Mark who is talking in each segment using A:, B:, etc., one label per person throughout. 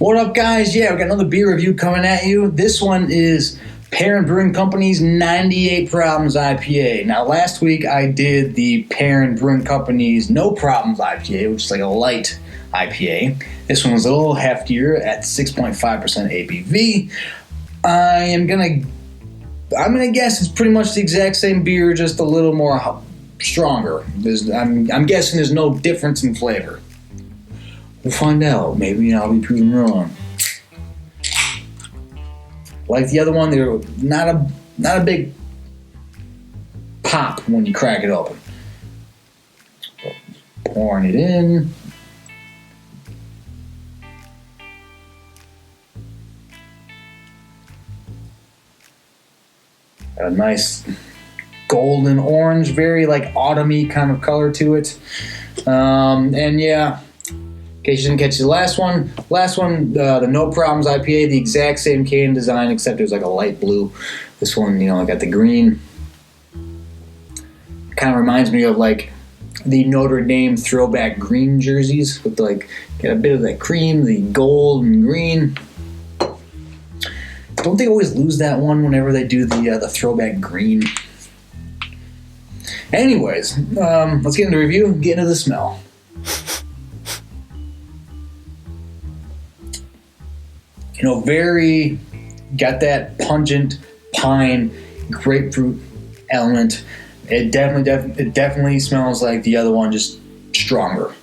A: What up, guys? Yeah, we got another beer review coming at you. This one is Perrin Brewing Company's 98 Problems IPA. Now, last week I did the Perrin Brewing Company's No Problems IPA, which is like a light IPA. This one was a little heftier at 6.5% ABV. I'm gonna guess it's pretty much the exact same beer, just a little more stronger. I'm guessing there's no difference in flavor. We'll find out. Maybe I'll be proven wrong. Like the other one, they're not a big pop when you crack it open. Pouring it in. Got a nice golden orange, very like autumny kind of color to it. And yeah, in case you didn't catch the last one, the No Problems IPA, the exact same can design, except it was like a light blue. This one, I got the green. Kind of reminds me of like the Notre Dame throwback green jerseys with like, get a bit of that cream, the gold and green. Don't they always lose that one whenever they do the throwback green? Anyways, let's get into the review, get into the smell. Very got that pungent pine grapefruit element. It definitely smells like the other one, just stronger.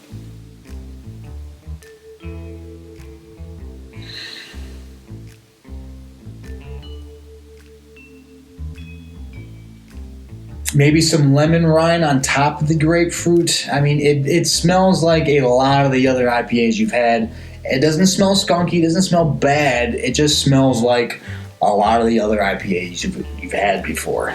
A: Maybe some lemon rind on top of the grapefruit. I mean, it smells like a lot of the other IPAs you've had. It doesn't smell skunky, it doesn't smell bad. It just smells like a lot of the other IPAs you've had before.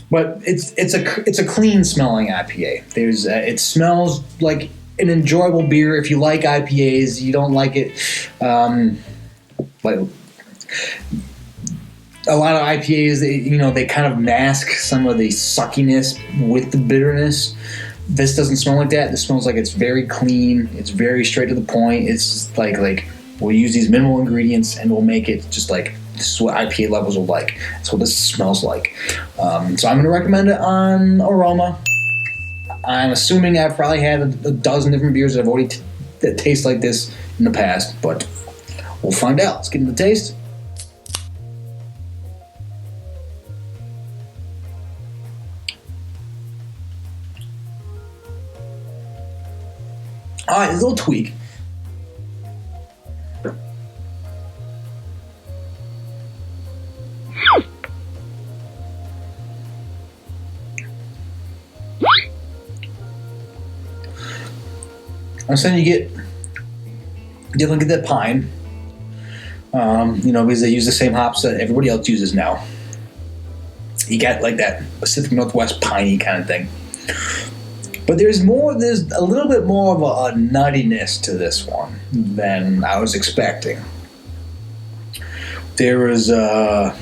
A: But it's a clean smelling IPA. It smells like an enjoyable beer. If you like IPAs, you don't like it like a lot of IPAs, they kind of mask some of the suckiness with the bitterness. This doesn't smell like that. This smells like it's very clean. It's very straight to the point. It's like we'll use these minimal ingredients and we'll make it just like this is what IPA levels are like. That's what this smells like. So I'm going to recommend it on Aroma. I'm assuming I've probably had a dozen different beers that taste like this in the past, but we'll find out. Let's get into the taste. All right, there's a little tweak. I'm saying you definitely get that pine, because they use the same hops that everybody else uses now. You got like that Pacific Northwest piney kind of thing. But there's a little bit more of a nuttiness to this one than I was expecting. There was I'm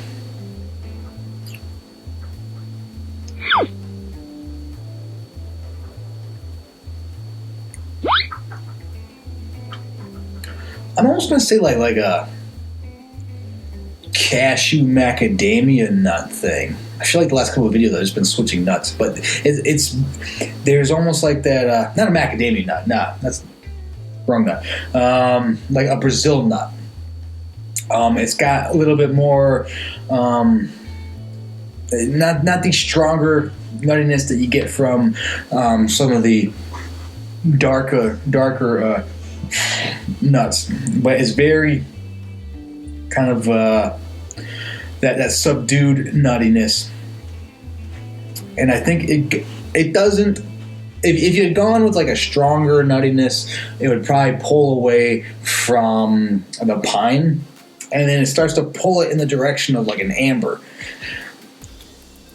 A: almost going to say like a cashew macadamia nut thing. I feel like the last couple of videos I've just been switching nuts, but there's almost like that, not a macadamia nut, nah, that's wrong nut, like a Brazil nut. It's got a little bit more, not the stronger nuttiness that you get from some of the darker nuts, but it's very kind of that subdued nuttiness. And I think it doesn't, if you had gone with like a stronger nuttiness, it would probably pull away from the pine, and then it starts to pull it in the direction of like an amber.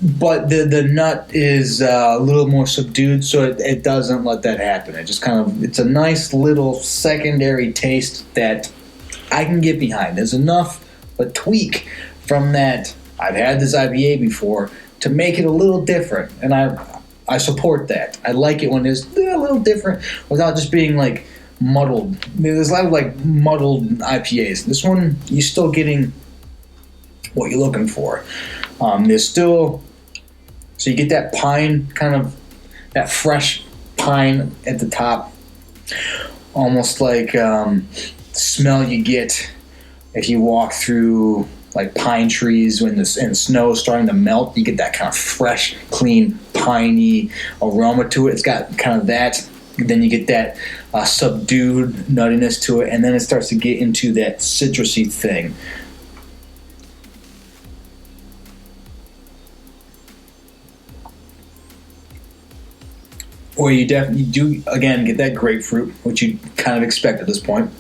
A: But the nut is a little more subdued, so it doesn't let that happen. It just it's a nice little secondary taste that I can get behind. There's enough a tweak from that. I've had this IPA before to make it a little different, and I support that. I like it when it's a little different without just being like muddled. There's a lot of like muddled IPAs. This one, you're still getting what you're looking for. There's still, so you get that pine, kind of that fresh pine at the top, almost like smell you get if you walk through like pine trees when the snow is starting to melt. You get that kind of fresh, clean, piney aroma to it. It's got kind of that. Then you get that subdued nuttiness to it, and then it starts to get into that citrusy thing. Or you definitely do, again, get that grapefruit, which you kind of expect at this point.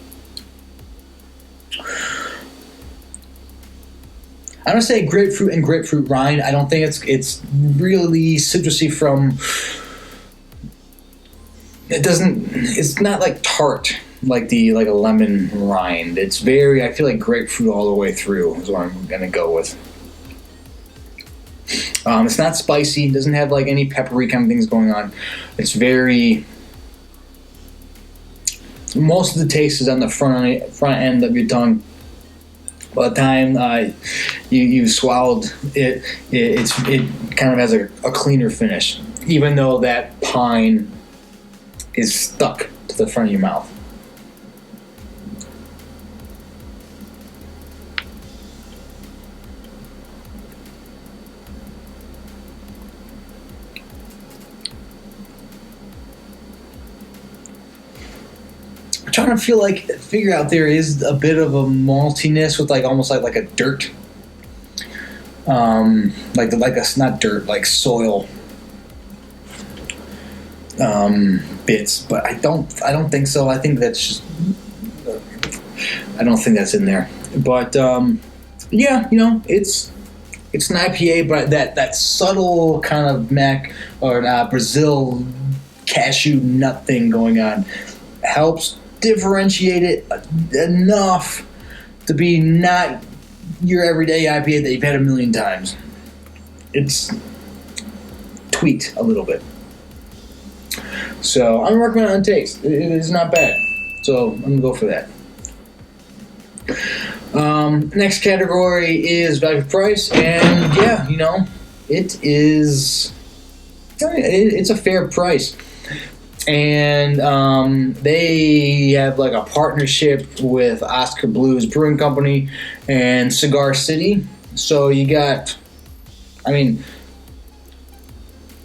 A: I'm going to say grapefruit and grapefruit rind. I don't think it's really citrusy from... It's not like tart like a lemon rind. It's very, I feel like grapefruit all the way through is what I'm going to go with. It's not spicy. It doesn't have like any peppery kind of things going on. It's very... Most of the taste is on the front end of your tongue. By the time you swallowed it, it kind of has a cleaner finish, even though that pine is stuck to the front of your mouth. Trying to figure out there is a bit of a maltiness with like almost like a dirt, not dirt, like soil bits, but I don't think so. I think that's just, I don't think that's in there. But yeah, it's an IPA, but that subtle kind of Brazil cashew nut thing going on helps differentiate it enough to be not your everyday IPA that you've had a million times. It's tweaked a little bit. So I'm gonna recommend it on taste. It is not bad. So I'm gonna go for that. Next category is value price, and yeah, it's a fair price. And they have like a partnership with Oscar Blues Brewing Company and Cigar City. So you got,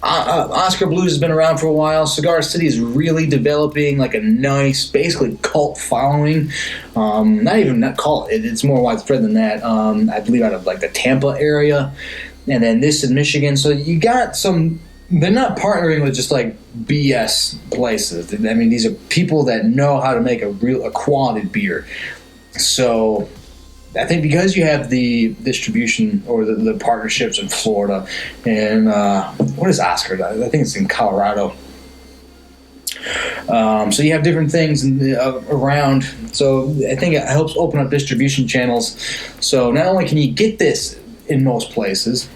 A: Oscar Blues has been around for a while. Cigar City is really developing like a nice, basically cult following. Not cult, it's more widespread than that. I believe out of like the Tampa area. And then this in Michigan. So you got some... They're not partnering with just like BS places. These are people that know how to make a quality beer. So I think because you have the distribution or the partnerships in Florida and what is Oscar? I think it's in Colorado. So you have different things around. So I think it helps open up distribution channels. So not only can you get this in most places,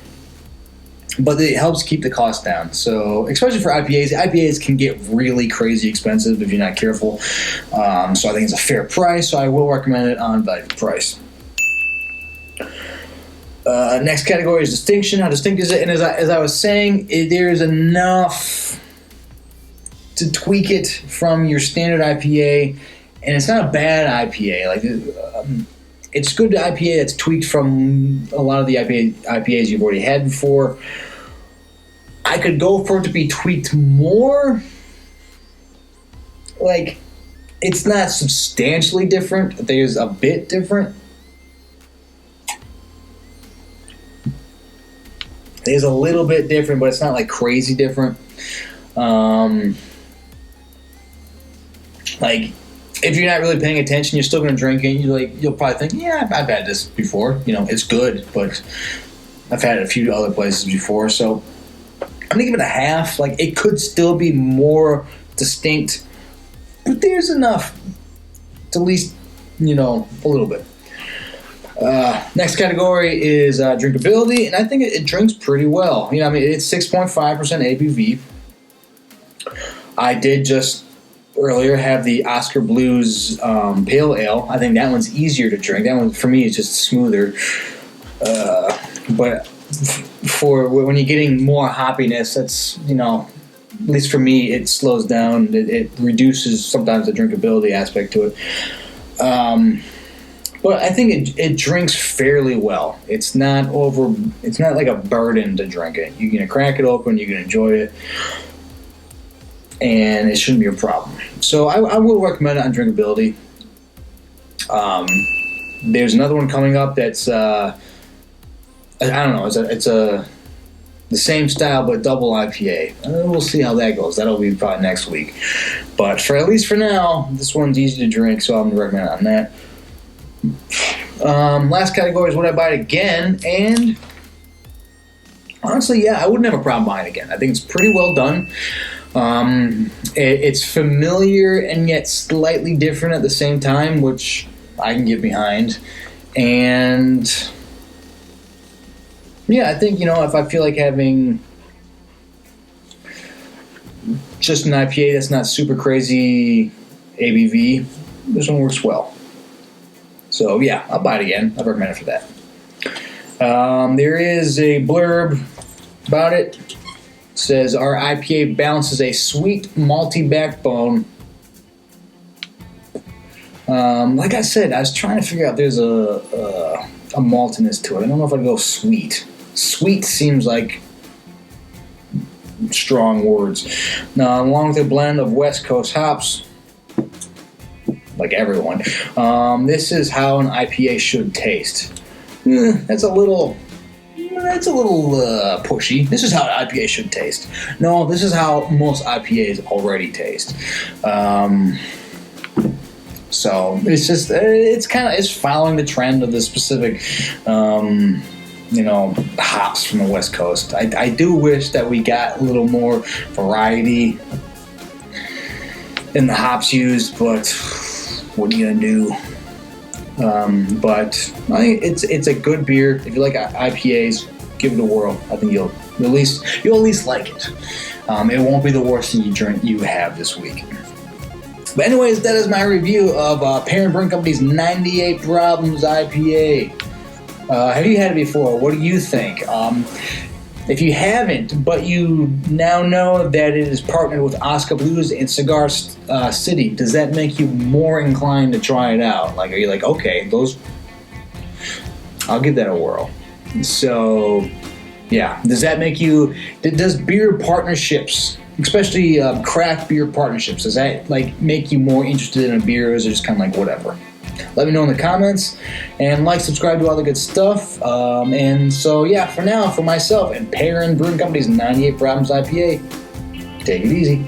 A: but it helps keep the cost down. So, especially for IPAs can get really crazy expensive if you're not careful. So I think it's a fair price. So I will recommend it on value price. Next category is distinction. How distinct is it? And as I was saying, there is enough to tweak it from your standard IPA, and it's not a bad IPA. It's good to IPA that's tweaked from a lot of the IPAs you've already had before. I could go for it to be tweaked more. Like, it's not substantially different. There's a bit different. There's a little bit different, but it's not like crazy different. If you're not really paying attention, you're still going to drink it. You'll probably think, yeah, I've had this before. It's good, but I've had it a few other places before. So I'm going to give it a half. It could still be more distinct, but there's enough to at least, a little bit. Next category is drinkability, and I think it drinks pretty well. It's 6.5% ABV. I did just earlier have the Oscar Blues Pale Ale. I think that one's easier to drink. That one, for me, is just smoother. But for when you're getting more hoppiness, that's, at least for me, it slows down. It reduces sometimes the drinkability aspect to it. But I think it drinks fairly well. It's not like a burden to drink it. You can crack it open, you can enjoy it, and it shouldn't be a problem. So I will recommend it on Drinkability. There's another one coming up that's I don't know. It's the same style but double IPA. We'll see how that goes. That'll be probably next week. But at least for now, this one's easy to drink, so I'm gonna recommend it on that. Last category is would I buy it again? And honestly, yeah, I wouldn't have a problem buying it again. I think it's pretty well done. It's familiar and yet slightly different at the same time, which I can get behind. And yeah, I think, if I feel like having just an IPA that's not super crazy ABV, this one works well. So yeah, I'll buy it again. I'll recommend it for that. There is a blurb about it. It says, our IPA balances a sweet, malty backbone. Like I said, I was trying to figure out there's a maltiness to it. I don't know if I'd go sweet. Sweet seems like strong words. Now, along with a blend of West Coast hops, like everyone, this is how an IPA should taste. That's a little pushy. This is how an IPA should taste. No, this is how most IPAs already taste. So it's just it's following the trend of the specific hops from the West Coast. I do wish that we got a little more variety in the hops used, but what are you gonna do? But I think it's a good beer. If you like IPAs, give it a whirl. I think you'll at least like it. It won't be the worst thing you have this week. But anyways, that is my review of Perrin Brewing Company's 98 Problems IPA. Have you had it before? What do you think? If you haven't, but you now know that it is partnered with Oscar Blues and Cigar City, does that make you more inclined to try it out? Like, are you like, okay, I'll give that a whirl. So, yeah, does beer partnerships, especially craft beer partnerships, does that make you more interested in a beer, or is it just kind of like whatever? Let me know in the comments, and subscribe to all the good stuff. And so, yeah, for now, for myself and Perrin Brewing Company's 98 Problems IPA, take it easy.